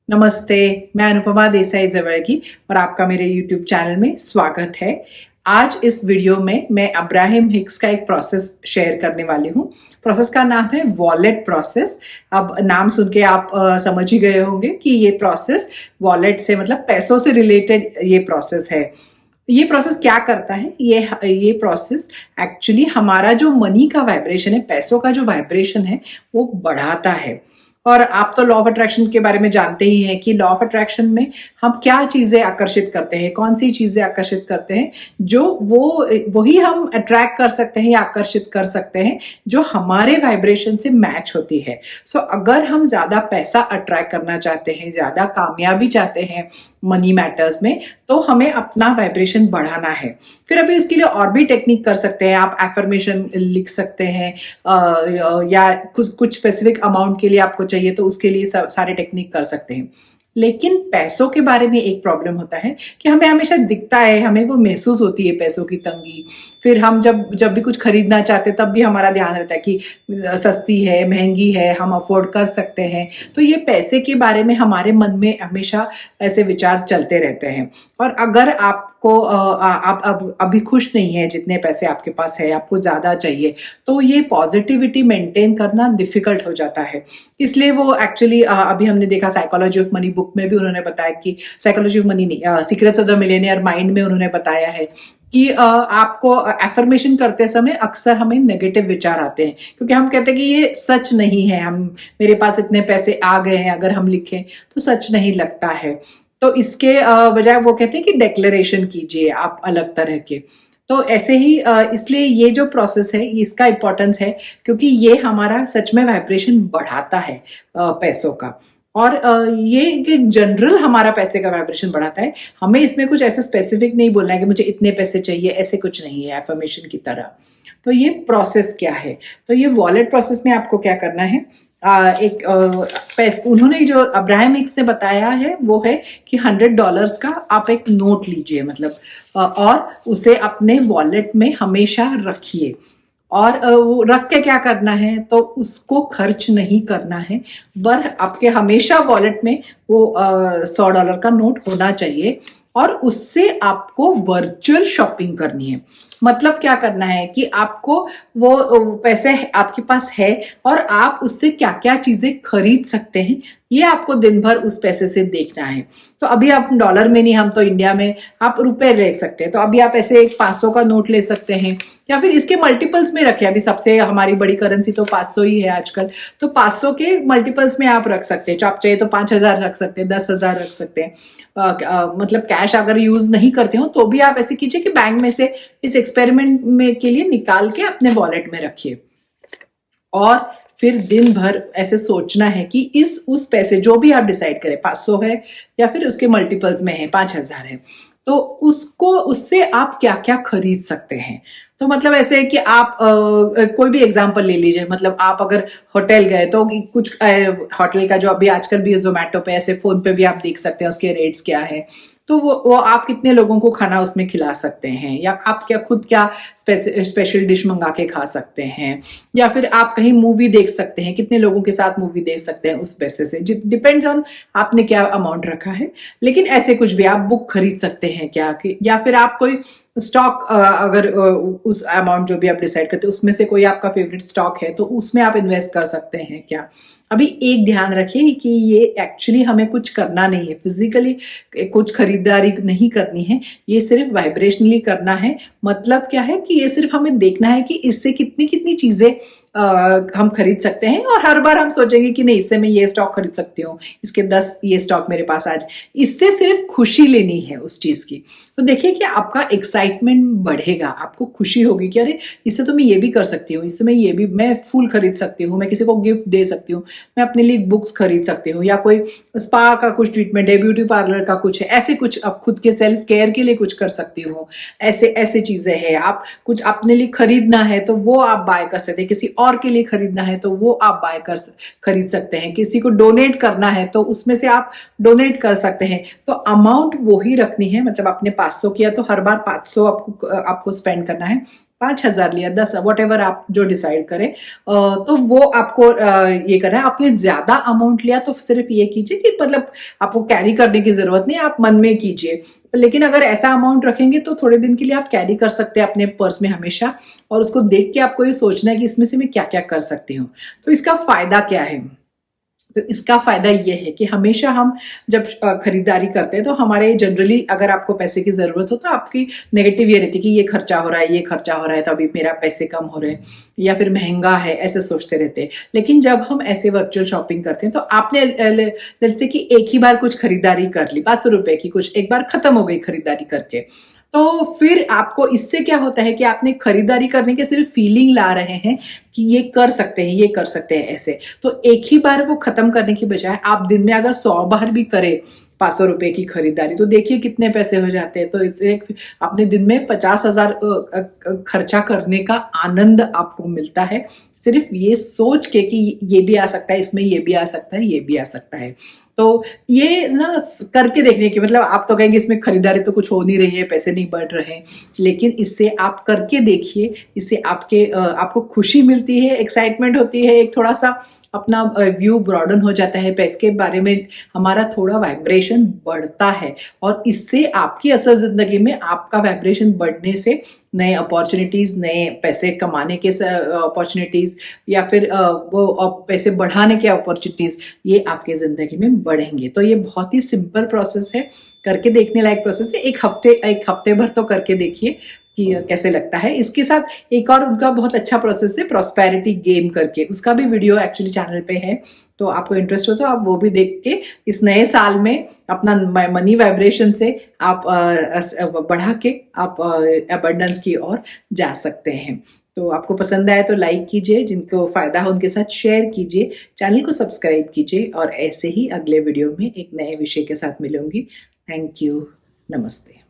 नमस्ते, मैं अनुपमा देसाई जवळगी और आपका मेरे YouTube चैनल में स्वागत है। आज इस वीडियो में मैं अब्राहम हिक्स का एक प्रोसेस शेयर करने वाली हूँ। प्रोसेस का नाम है वॉलेट प्रोसेस। अब नाम सुन के आप समझ ही गए होंगे कि ये प्रोसेस वॉलेट से मतलब पैसों से रिलेटेड ये प्रोसेस है। ये प्रोसेस क्या करता है? ये प्रोसेस एक्चुअली हमारा जो मनी का वाइब्रेशन है, पैसों का जो वाइब्रेशन है, वो बढ़ाता है। और आप तो लॉ ऑफ अट्रैक्शन के बारे में जानते ही हैं कि लॉ ऑफ अट्रैक्शन में हम क्या चीजें आकर्षित करते हैं, कौन सी चीजें आकर्षित करते हैं, जो वही हम अट्रैक्ट कर सकते हैं या आकर्षित कर सकते हैं जो हमारे वाइब्रेशन से मैच होती है। सो अगर हम ज्यादा पैसा अट्रैक्ट करना चाहते हैं, ज्यादा कामयाबी चाहते हैं मनी मैटर्स में, तो हमें अपना वाइब्रेशन बढ़ाना है। फिर अभी उसके लिए और भी टेक्निक कर सकते हैं। आप एफर्मेशन लिख सकते हैं या कुछ स्पेसिफिक अमाउंट के लिए आपको चाहिए तो उसके लिए सारे टेक्निक कर सकते हैं। लेकिन पैसों के बारे में एक प्रॉब्लम होता है कि हमें हमेशा दिखता है, हमें वो महसूस होती है पैसों की तंगी। फिर हम जब भी कुछ खरीदना चाहते हैं तब भी हमारा ध्यान रहता है कि सस्ती है, महंगी है, हम अफोर्ड कर सकते हैं। तो ये पैसे के बारे में हमारे मन में हमेशा ऐसे विचार चलते रहते हैं। और अगर आपको आप अब अभी खुश नहीं है जितने पैसे आपके पास है, आपको ज्यादा चाहिए, तो ये पॉजिटिविटी मेंटेन करना डिफिकल्ट हो जाता है। इसलिए वो एक्चुअली अभी हमने देखा साइकोलॉजी ऑफ मनी बुक में भी उन्होंने बताया कि साइकोलॉजी ऑफ मनी नहीं, secrets of the millionaire mind में उन्होंने बताया है कि आपको एफर्मेशन करते समय अक्सर हमें नेगेटिव विचार आते हैं, क्योंकि हम कहते हैं कि ये सच नहीं है, हम मेरे पास इतने पैसे आ गए हैं, अगर हम लिखें तो सच नहीं लगता है। तो इसके बजाय वो कहते हैं कि डिक्लेरेशन कीजिए आप अलग तरह के। तो ऐसे ही इसलिए ये जो प्रोसेस है इसका इम्पोर्टेंस है, क्योंकि ये हमारा सच में वाइब्रेशन बढ़ाता है पैसों का। और ये जनरल हमारा पैसे का वाइब्रेशन बढ़ाता है। हमें इसमें कुछ ऐसे स्पेसिफिक नहीं बोलना है कि मुझे इतने पैसे चाहिए, ऐसे कुछ नहीं है एफर्मेशन की तरह। तो ये प्रोसेस क्या है? तो ये वॉलेट प्रोसेस में आपको क्या करना है, उन्होंने जो अब्राहम हिक्स ने बताया है वो है कि $100 का आप एक नोट लीजिए, मतलब और उसे अपने वॉलेट में हमेशा रखिए। और वो रख के क्या करना है, तो उसको खर्च नहीं करना है, पर आपके हमेशा वॉलेट में वो $100 का नोट होना चाहिए। और उससे आपको वर्चुअल शॉपिंग करनी है। मतलब क्या करना है कि आपको वो पैसे आपके पास है और आप उससे क्या क्या चीजें खरीद सकते हैं, ये आपको दिन भर उस पैसे से देखना है। तो अभी आप डॉलर में नहीं, हम तो इंडिया में, आप रुपए ले सकते हैं। तो अभी आप ऐसे एक 500 का नोट ले सकते हैं या फिर इसके मल्टीपल्स में रखें। अभी सबसे हमारी बड़ी करेंसी तो 500 ही है आजकल, तो 500 के मल्टीपल्स में आप रख सकते हैं। आप चाहिए तो 5,000 रख सकते हैं, 10,000 रख सकते हैं। मतलब कैश अगर यूज नहीं करते हो तो भी आप ऐसे कीजिए कि बैंक में से इस एक्सपेरिमेंट में के लिए निकाल के अपने वॉलेट में रखिए। और फिर दिन भर ऐसे सोचना है कि उस पैसे जो भी आप डिसाइड करें, 500 है या फिर उसके मल्टीपल्स में है 5,000 है, तो उससे आप क्या क्या खरीद सकते हैं। तो मतलब ऐसे है कि आप कोई भी एग्जांपल ले लीजिए। मतलब आप अगर होटल गए तो कुछ होटल का जो अभी आजकल भी जोमेटो पे, ऐसे फोन पे भी आप देख सकते हैं उसके रेट्स क्या है। तो वो आप कितने लोगों को खाना उसमें खिला सकते हैं, या आप क्या स्पेशल डिश मंगा के खा सकते हैं, या फिर आप कहीं मूवी देख सकते हैं, कितने लोगों के साथ मूवी देख सकते हैं उस पैसे से। डिपेंड्स ऑन आपने क्या अमाउंट रखा है। लेकिन ऐसे कुछ भी आप बुक खरीद सकते हैं क्या, या फिर आप कोई स्टॉक, अगर उस अमाउंट जो भी आप डिसाइड करते हैं उसमें से कोई आपका फेवरेट स्टॉक है तो उसमें आप इन्वेस्ट कर सकते हैं क्या। अभी एक ध्यान रखिए कि ये एक्चुअली हमें कुछ करना नहीं है, फिजिकली कुछ खरीदारी नहीं करनी है, ये सिर्फ वाइब्रेशनली करना है। मतलब क्या है कि ये सिर्फ हमें देखना है कि इससे कितनी कितनी चीजें हम खरीद सकते हैं। और हर बार हम सोचेंगे कि नहीं, इससे मैं ये स्टॉक खरीद सकती हूँ, इसके 10 ये स्टॉक मेरे पास आज। इससे सिर्फ खुशी लेनी है उस चीज की। तो देखिए कि आपका एक्साइटमेंट बढ़ेगा, आपको खुशी होगी कि अरे इससे तो मैं ये भी कर सकती हूँ, इससे मैं फूल खरीद सकती हूँ, मैं किसी को गिफ्ट दे सकती हूँ, मैं अपने लिए बुक्स खरीद सकती हूँ, या कोई स्पा का कुछ ट्रीटमेंट है, ब्यूटी पार्लर का कुछ है, ऐसे कुछ आप खुद के सेल्फ केयर के लिए कुछ कर सकती हूँ। ऐसे ऐसे चीजें हैं। आप कुछ अपने लिए खरीदना है तो वो आप बाय कर सकते हैं, किसी और के लिए खरीदना है तो वो आप खरीद सकते हैं, किसी को डोनेट करना है तो उसमें से आप डोनेट कर सकते हैं। तो अमाउंट वो ही रखनी है। मतलब आपने 500 किया तो हर बार 500 आपको स्पेंड करना है। 5,000 लिया, 10, वट एवर आप जो डिसाइड करें, तो वो आपको ये करना है। आपने ज्यादा अमाउंट लिया तो सिर्फ ये कीजिए कि मतलब आपको कैरी करने की जरूरत नहीं, आप मन में कीजिए। लेकिन अगर ऐसा अमाउंट रखेंगे तो थोड़े दिन के लिए आप कैरी कर सकते हैं अपने पर्स में हमेशा, और उसको देख के आपको ये सोचना है कि इसमें से मैं क्या क्या कर सकती हूँ। तो इसका फायदा क्या है? तो इसका फायदा ये है कि हमेशा हम जब खरीदारी करते हैं तो हमारे जनरली अगर आपको पैसे की जरूरत हो तो आपकी नेगेटिव ये रहती है कि ये खर्चा हो रहा है, ये खर्चा हो रहा है, तो अभी मेरा पैसे कम हो रहे हैं, या फिर महंगा है, ऐसे सोचते रहते हैं। लेकिन जब हम ऐसे वर्चुअल शॉपिंग करते हैं तो आपने जैसे कि एक ही बार कुछ खरीदारी कर ली, 500 रुपए की, कुछ एक बार खत्म हो गई खरीदारी करके, तो फिर आपको इससे क्या होता है कि आपने खरीदारी करने के सिर्फ फीलिंग ला रहे हैं कि ये कर सकते हैं, ये कर सकते हैं ऐसे। तो एक ही बार वो खत्म करने की बजाय आप दिन में अगर 100 बार भी करें 500 रुपए की खरीदारी, तो देखिए कितने पैसे हो जाते हैं। तो एक अपने दिन में 50,000 खर्चा करने का आनंद आपको मिलता है, सिर्फ ये सोच के कि ये भी आ सकता है, इसमें ये भी आ सकता है, ये भी आ सकता है। तो ये ना करके देखने की, मतलब आप तो कहेंगे इसमें खरीदारी तो कुछ हो नहीं रही है, पैसे नहीं बढ़ रहे हैं, लेकिन इससे आप करके देखिए, इससे आपको खुशी मिलती है, एक्साइटमेंट होती है, एक थोड़ा सा अपना व्यू ब्रॉडन हो जाता है, पैसे के बारे में हमारा थोड़ा वाइब्रेशन बढ़ता है, और इससे आपकी असल जिंदगी में आपका वाइब्रेशन बढ़ने से नए अपॉर्चुनिटीज, नए पैसे कमाने के अपॉर्चुनिटीज, या फिर वो पैसे बढ़ाने के अपॉर्चुनिटीज, ये आपके जिंदगी में बढ़ेंगे। तो ये बहुत ही सिंपल प्रोसेस है, करके देखने लायक प्रोसेस है। एक हफ्ते भर तो करके देखिए कि कैसे लगता है। इसके साथ एक और उनका बहुत अच्छा प्रोसेस है प्रॉस्पेरिटी गेम करके, उसका भी वीडियो एक्चुअली चैनल पे है, तो आपको इंटरेस्ट हो तो आप वो भी देख के इस नए साल में अपना मनी वाइब्रेशन से आप बढ़ा के आप अबंडेंस की ओर जा सकते हैं। तो आपको पसंद आए तो लाइक कीजिए, जिनको फायदा हो उनके साथ शेयर कीजिए, चैनल को सब्सक्राइब कीजिए, और ऐसे ही अगले वीडियो में एक नए विषय के साथ मिलूंगी। थैंक यू, नमस्ते।